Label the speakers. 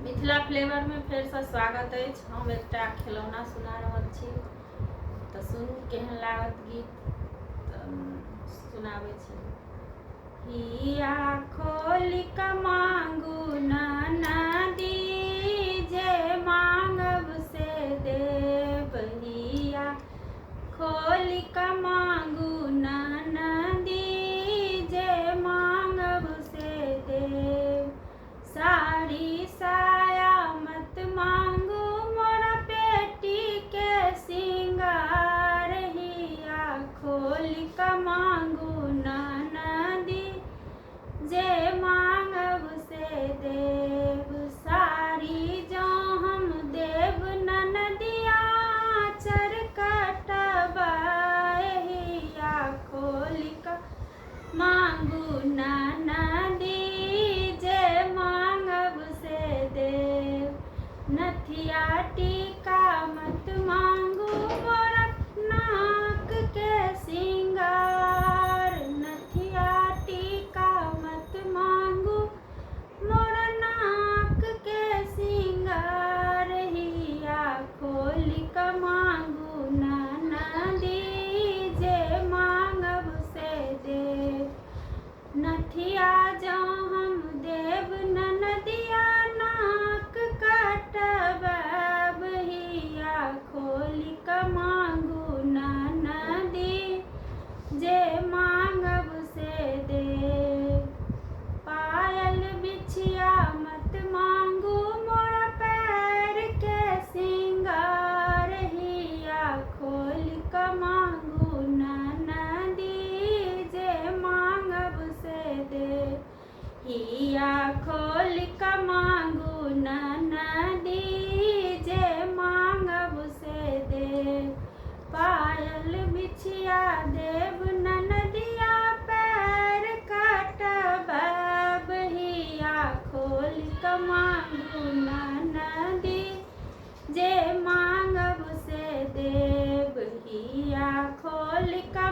Speaker 1: Mithila flavour में फेर से स्वागत है। हम एक खिलौना सुना रहल छी, तो सुनू केहन लागत गीत। सुनावे छी। हिया खोलि क मांगू ननदी, जे मांगब से देब। हिया खोलि क मांगू ननदी, जे मांगब से देब। साड़ी साया मत मांगू, मोर बेटी के सिंगार। हिया खोलि क मांगू ननदी, जे मांगब से देब। साड़ी जो हम देब ननदिया, आँचर कटबाए। हिया खोलि क मांगू ननदी, जे मांगब से देब। नथिया टीका मत मांगू, मोर नाक के सिंगार। नथिया टीका मत मांगू, मोर नाक के सिंगार। हिया खोलि क मांगू ननदी, जे मांगब से देब। नथिया जो हम देब ननदिया, नाक कटबाब। हिया खोलि क मांगू ननदी, जे मांगब से देब। पायल बिछिया मत मांगू, मोर पैर के सिंगार। हिया खोलि क मांगू ननदी, जे मांगब से देब। हिया खोलि क मांगू ननदी, जे मांगब से देब। पायल बिछिया देब ननदिया, पैर कटबाब। हिया खोलि क मांगू ननदी, जे मांगब से देब। हिया खोलि क